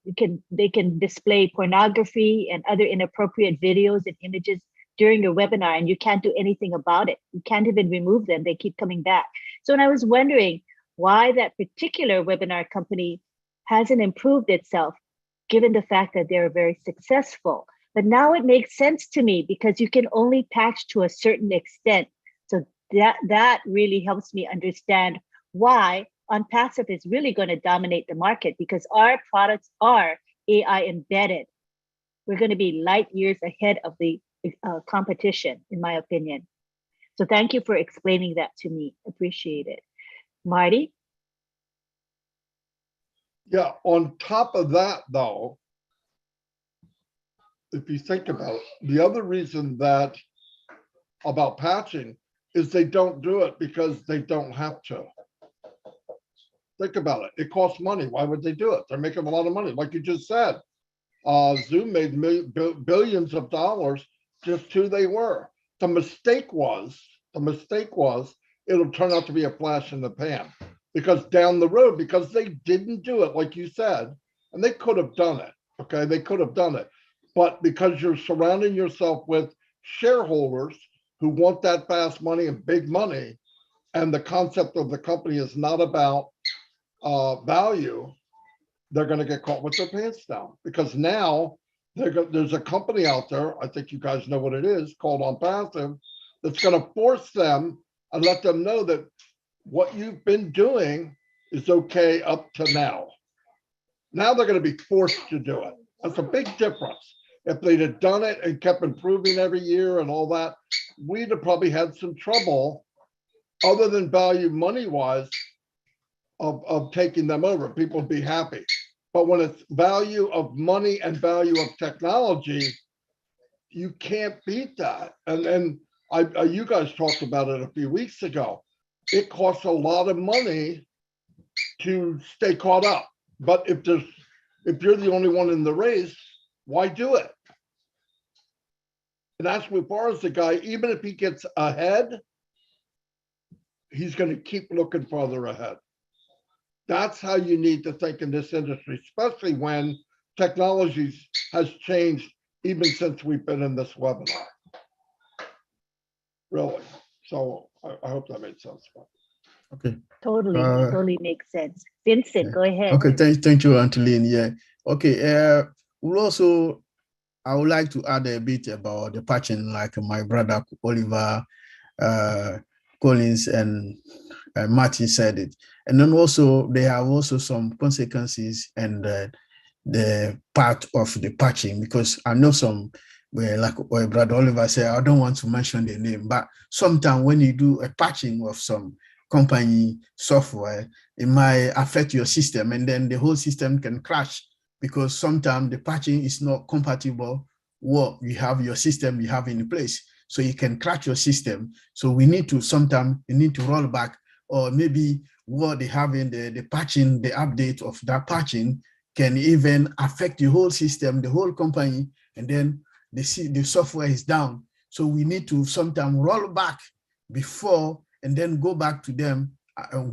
They can display pornography and other inappropriate videos and images during your webinar, and you can't do anything about it. You can't even remove them. They keep coming back. So when I was wondering why that particular webinar company hasn't improved itself, given the fact that they're very successful. But now it makes sense to me, because you can only patch to a certain extent. So that really helps me understand why OnPassive is really going to dominate the market, because our products are AI embedded. We're going to be light years ahead of the competition, in my opinion. So thank you for explaining that to me. Appreciate it. Marty? Yeah, on top of that, though, if you think about it, the other reason that about patching is they don't do it because they don't have to. Think about it. It costs money. Why would they do it? They're making a lot of money. Like you just said, Zoom made billions of dollars just who they were. The mistake was it'll turn out to be a flash in the pan. Because down the road, because they didn't do it, like you said, and they could have done it, okay? They could have done it. But because you're surrounding yourself with shareholders who want that fast money and big money, and the concept of the company is not about value, they're going to get caught with their pants down. Because now there's a company out there, I think you guys know what it is, called OnPassive, that's going to force them and let them know that what you've been doing is okay up to now. Now they're going to be forced to do it. That's a big difference. If they'd have done it and kept improving every year and all that, we'd have probably had some trouble, other than value money-wise, of taking them over. People would be happy. But when it's value of money and value of technology, you can't beat that. And you guys talked about it a few weeks ago. It costs a lot of money to stay caught up. But if you're the only one in the race, why do it? And as far as the guy, even if he gets ahead, he's going to keep looking further ahead. That's how you need to think in this industry, especially when technology has changed even since we've been in this webinar. Really. So I hope that made sense. Okay. Totally makes sense. Vincent, yeah. Go ahead. Okay, thank you, Anteline. Yeah. Okay. I would like to add a bit about the patching, like my brother Oliver Collins and Martin said it. And then also they have also some consequences and the part of the patching, because I know some where, like my brother Oliver said, I don't want to mention the name, but sometimes when you do a patching of some company software, it might affect your system, and then the whole system can crash, because sometimes the patching is not compatible what you have your system you have in place. So you can crash your system. So we need to sometimes you need to roll back, or maybe what they have in the patching, the update of that patching can even affect the whole system, the whole company, and then the software is down. So we need to sometimes roll back before and then go back to them,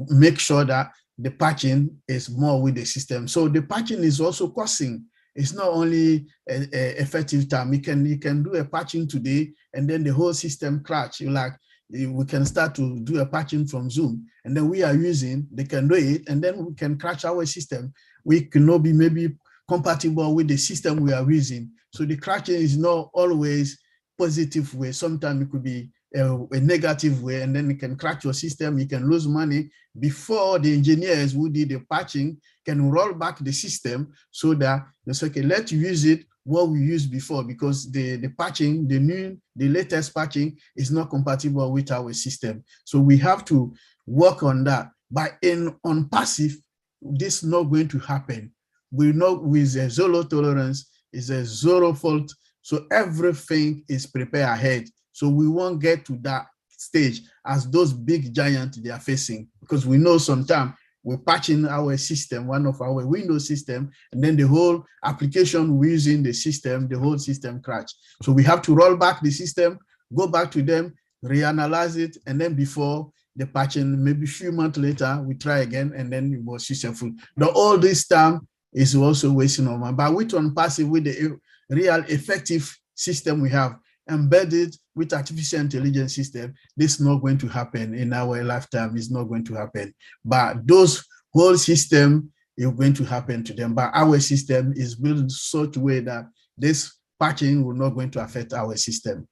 make sure that the patching is more with the system. So the patching is also costing. It's not only a effective time. You can do a patching today and then the whole system crash. You like we can start to do a patching from Zoom, and then we are using, they can do it, and then we can crash our system. We cannot be maybe compatible with the system we are using. So the crashing is not always positive way. Sometimes it could be a negative way, and then it can crash your system. You can lose money before the engineers who did the patching can roll back the system so that it's okay, let's use it what we used before, because the patching, the latest patching is not compatible with our system. So we have to work on that. But on passive, this is not going to happen. We know with a zero tolerance is a zero fault. So everything is prepared ahead. So we won't get to that stage as those big giants they are facing, because we know sometimes we're patching our system, one of our Windows system, and then the whole application we're using the system, the whole system crash. So we have to roll back the system, go back to them, reanalyze it, and then before the patching, maybe a few months later, we try again, and then it was successful. Now all this time is also wasting on. But with on passive, with the real effective system we have, embedded with artificial intelligence system, this is not going to happen in our lifetime. It's not going to happen. But those whole system is going to happen to them. But our system is built in such a way that this patching will not going to affect our system.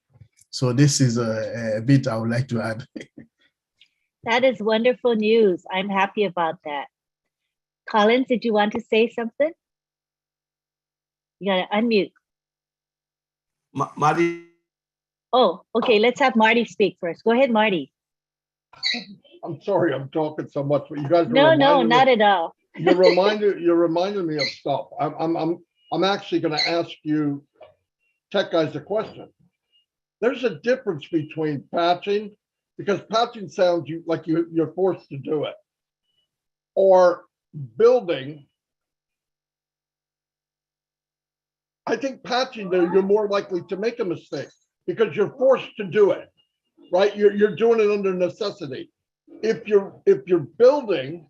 So this is a bit I would like to add. That is wonderful news. I'm happy about that. Collins, did you want to say something? You gotta unmute. Marty. Oh, okay. Let's have Marty speak first. Go ahead, Marty. I'm sorry I'm talking so much, but you guys are No, not at all. You're reminding me of stuff. I'm actually going to ask you tech guys a question. There's a difference between patching, because patching sounds like you're forced to do it, or building. I think patching, you're more likely to make a mistake because you're forced to do it, right? You're doing it under necessity. If you're building,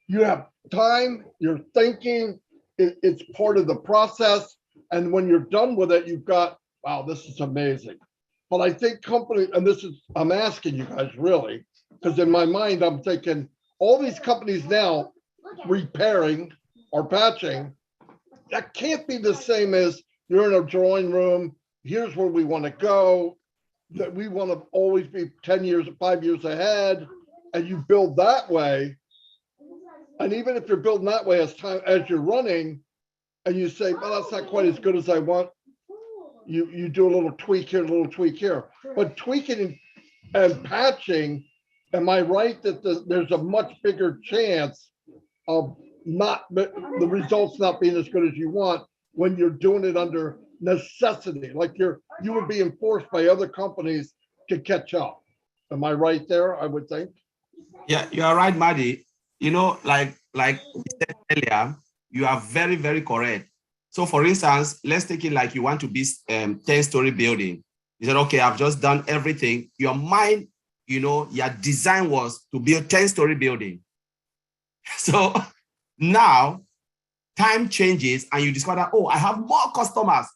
you have time, you're thinking, it's part of the process. And when you're done with it, you've got, wow, this is amazing. But I think companies, and I'm asking you guys really, because in my mind, I'm thinking all these companies now repairing or patching, that can't be the same as you're in a drawing room. Here's where we want to go. That we want to always be 10 years, 5 years ahead, and you build that way. And even if you're building that way as you're running, and you say, well, that's not quite as good as I want, you do a little tweak here, a little tweak here. But tweaking and patching, am I right that there's a much bigger chance of the results not being as good as you want when you're doing it under necessity, like you were being forced by other companies to catch up? Am I right there? I would think. Yeah, you are right, Maddie. You know, like we said earlier, you are very, very correct. So for instance, let's take it like you want to be 10-story building. You said, okay, I've just done everything. Your mind, your design was to build 10-story building. So now time changes and you discover, oh, I have more customers.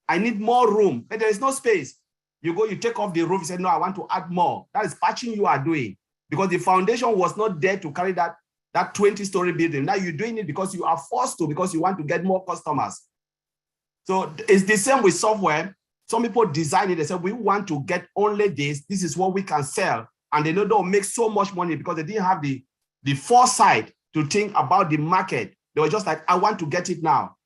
I need more room, but there is no space. You take off the roof, you say, no, I want to add more. That is patching you are doing because the foundation was not there to carry that 20-story building. Now you're doing it because you are forced to, because you want to get more customers. So it's the same with software. Some people design it, they say, we want to get only this. This is what we can sell. And they know they'll make so much money because they didn't have the foresight to think about the market. They were just like, I want to get it now.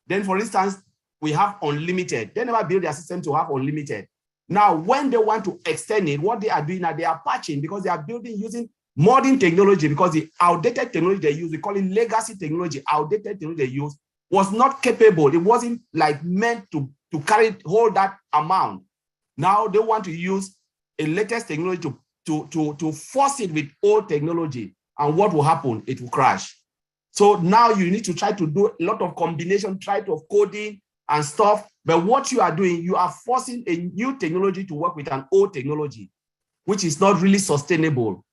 Then, for instance, we have unlimited. They never build their system to have unlimited. Now, when they want to extend it, what they are doing now, they are patching because they are building using modern technology, because the outdated technology they use, we call it legacy technology, outdated technology they use, was not capable. It wasn't like meant to hold that amount. Now they want to use a latest technology to force it with old technology. And what will happen? It will crash. So now you need to try to do a lot of combination, try to coding and stuff. But what you are doing, you are forcing a new technology to work with an old technology, which is not really sustainable.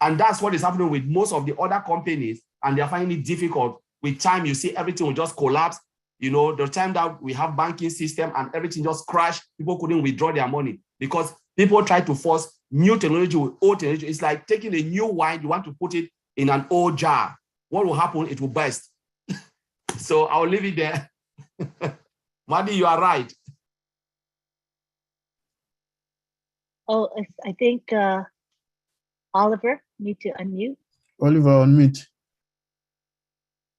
And that's what is happening with most of the other companies. And they're finding it difficult. With time, you see everything will just collapse. The time that we have banking system and everything just crashed, people couldn't withdraw their money because People try to force new technology with old technology. It's like taking a new wine, you want to put it in an old jar. What will happen? It will burst. So I'll leave it there. Madi, you are right. Oh, I think Oliver, need to unmute. Oliver, unmute.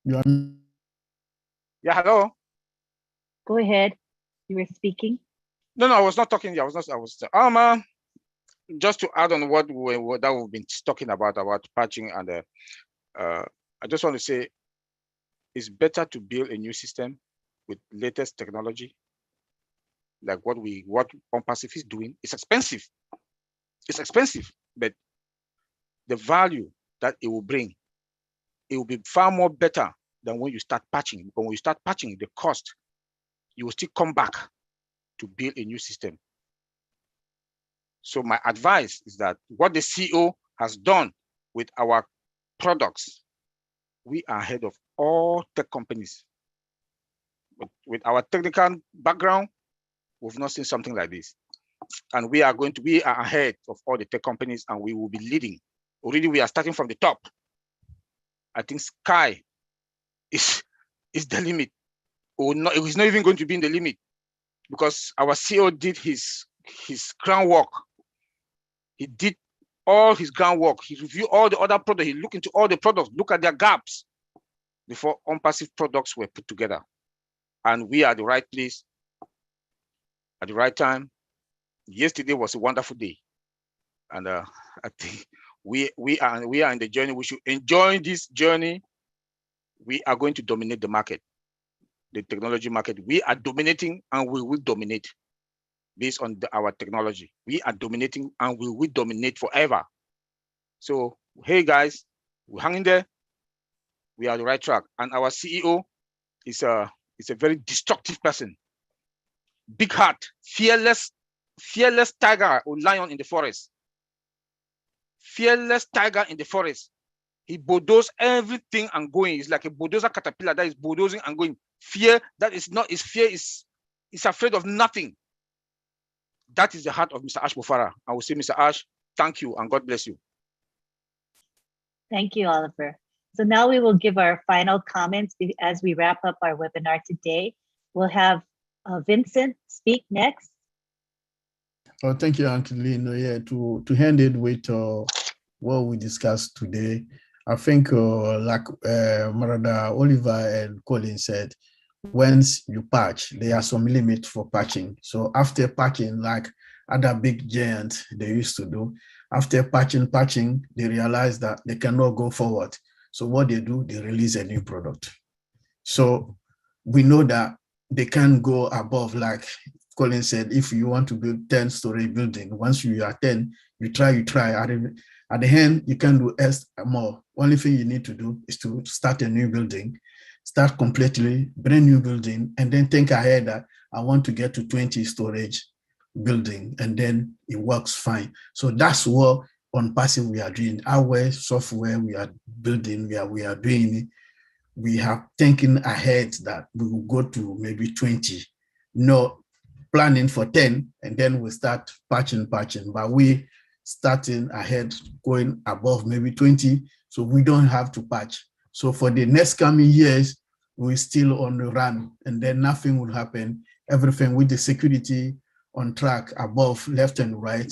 You are. Yeah, hello. Go ahead. You were speaking. No, I was not talking. I was just to add on what we've been talking about patching, and I just want to say it's better to build a new system with latest technology, like what OnPassive is doing. It's expensive. It's expensive, but the value that it will bring, it will be far more better than when you start patching. Because when you start patching, the cost, you will still come back to build a new system. So my advice is that what the CEO has done with our products, we are ahead of all tech companies. With our technical background, we've not seen something like this. And we are ahead of all the tech companies, and we will be leading. Already we are starting from the top. I think sky is the limit. Or not, it's not even going to be in the limit, because our CEO did his groundwork. He did all his groundwork. He reviewed all the other products. He looked into all the products, look at their gaps before OnPassive products were put together. And we are at the right place at the right time. Yesterday was a wonderful day. And I think we are in the journey. We should enjoy this journey. We are going to dominate the market, the technology market. We are dominating, and we will dominate based on our technology. We are dominating, and we will dominate forever. So, hey guys, we're hanging there. We are on the right track. And our CEO is a very destructive person. Big heart, fearless tiger or lion in the forest. Fearless tiger in the forest. He bulldozes everything and going. It's like a bulldozer caterpillar that is bulldozing and going. Fear that is not, his fear is afraid of nothing. That is the heart of Mr. Ash Mufara. I will say, Mr. Ash, thank you and God bless you. Thank you, Oliver. So now we will give our final comments as we wrap up our webinar today. We'll have Vincent speak next. Oh, thank you, Uncle Lynn. Yeah, to hand it with what we discussed today, I think like Marada, Oliver, and Colin said, once you patch, there are some limits for patching. So after patching, like other big giants they used to do, after patching, they realize that they cannot go forward. So what they do, they release a new product. So we know that they can't go above, like Colin said, if you want to build 10-story building, once you are 10, you try. At the end, you can do more. Only thing you need to do is to start a new building, start completely brand new building, and then think ahead that I want to get to 20 storage building, and then it works fine. So that's what OnPassive we are doing. Our software we are building, we are doing it. We have thinking ahead that we will go to maybe 20, no planning for 10, and then we start patching, but we starting ahead, going above maybe 20, so we don't have to patch. So for the next coming years, we're still on the run, and then nothing will happen. Everything with the security on track, above, left and right,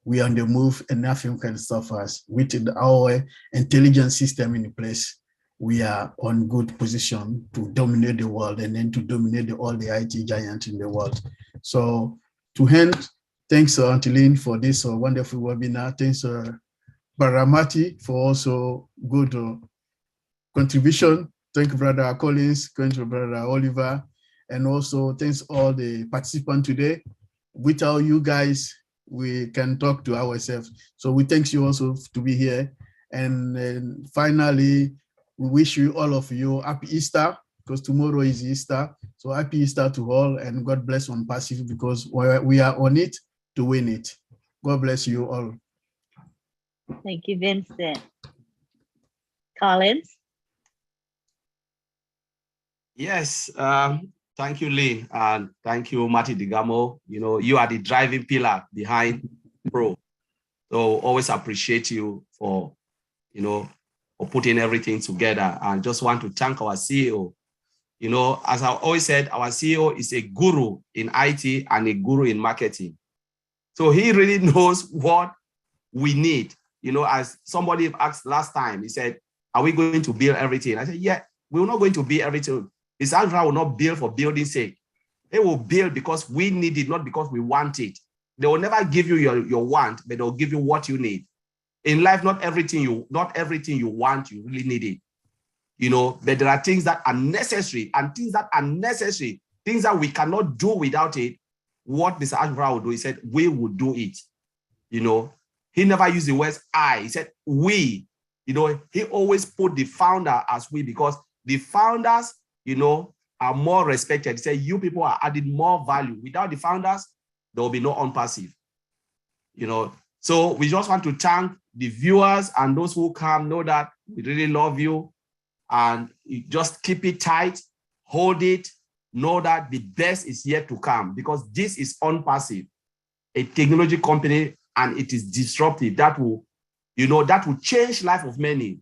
we are on the move, and nothing can stop us. With our intelligence system in place, we are on good position to dominate the world, and then to dominate all the IT giants in the world. So to end, thanks Antilene for this wonderful webinar. Thanks Baramati for also good contribution. Thank you, Brother Collins. Thank you, Brother Oliver. And also thanks all the participants today. Without you guys, we can talk to ourselves. So we thank you also to be here. And finally, we wish you, all of you, happy Easter, because tomorrow is Easter. So happy Easter to all, and God bless OnPassive, because we are on it to win it. God bless you all. Thank you, Vincent. Collins? Yes, thank you, Lynn, and thank you, Marty Digamo. You know, you are the driving pillar behind Pro. So always appreciate you for, for putting everything together. And just want to thank our CEO. As I always said, our CEO is a guru in IT and a guru in marketing. So he really knows what we need. As somebody asked last time, he said, are we going to build everything? I said, yeah, we're not going to build everything. This Alpha will not build for building's sake. They will build because we need it, not because we want it. They will never give you your want, but they'll give you what you need. In life, not everything you want, you really need it. But there are things that are necessary, and things that are necessary, things that we cannot do without it. What Mr. Alpha will do, he said, we will do it. He never used the words I. He said, we. He always put the founder as we, because the founders, are more respected. He said, you people are adding more value. Without the founders, there will be no OnPassive. So we just want to thank the viewers and those who come. Know that we really love you, and you just keep it tight, hold it. Know that the best is yet to come, because this is OnPassive, a technology company, and it is disruptive. That will change life of many.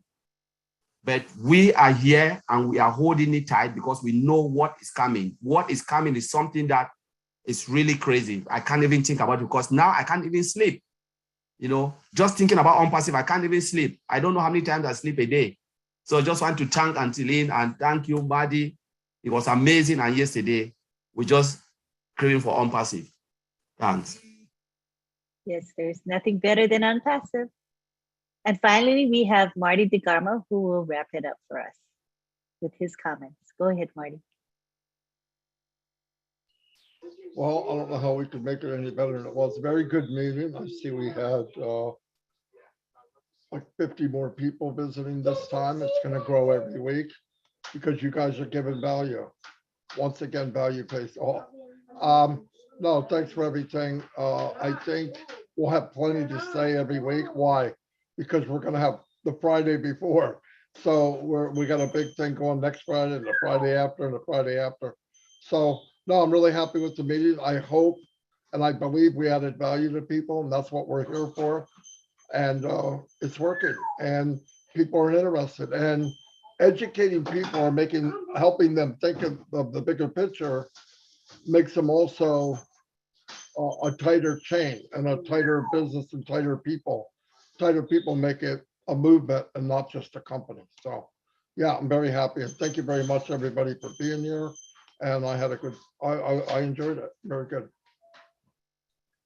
But we are here and we are holding it tight because we know what is coming. What is coming is something that is really crazy. I can't even think about it, because now I can't even sleep. Just thinking about OnPassive, I can't even sleep. I don't know how many times I sleep a day. So I just want to thank Antiline and thank you, Madi. It was amazing. And yesterday, we just craving for OnPassive. Thanks. Yes, there's nothing better than OnPassive. And finally, we have Marty DeGarmo, who will wrap it up for us with his comments. Go ahead, Marty. Well, I don't know how we could make it any better than it was. Very good meeting. I see we had like 50 more people visiting this time. It's going to grow every week because you guys are giving value. Once again, value pays off. No, thanks for everything. I think we'll have plenty to say every week. Why? Because we're going to have the Friday before. So we got a big thing going next Friday and the Friday after and the Friday after. So no, I'm really happy with the meeting. I hope and I believe we added value to people, and that's what we're here for. And it's working, and people are interested, and educating people are helping them think of the bigger picture, makes them also a tighter chain and a tighter business and tighter people. Tighter people make it a movement and not just a company. So yeah, I'm very happy, and thank you very much, everybody, for being here. And I had a good, I enjoyed it. Very good.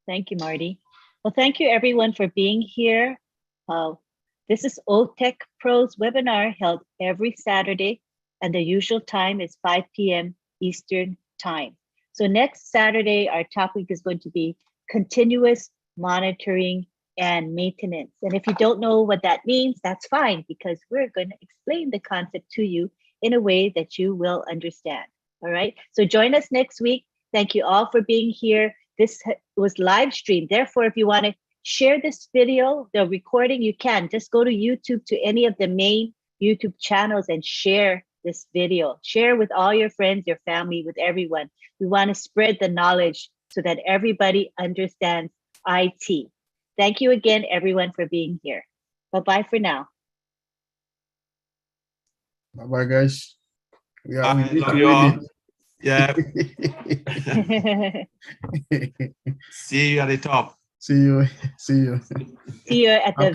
Thank you, Marty. Well, thank you everyone for being here. This is OTech Pros webinar held every Saturday, and the usual time is 5 p.m. Eastern time. So next Saturday, our topic is going to be continuous monitoring and maintenance. And if you don't know what that means, that's fine, because we're going to explain the concept to you in a way that you will understand. All right, so join us next week. Thank you all for being here. This was live streamed. Therefore, if you want to share this video, the recording, you can. Just go to YouTube, to any of the main YouTube channels, and share this video. Share with all your friends, your family, with everyone. We want to spread the knowledge so that everybody understands IT. Thank you again, everyone, for being here. Bye-bye for now. Bye-bye, guys. Yeah, we need Love to you all. win Yeah. it. See you at the top. See you. See you. See you at the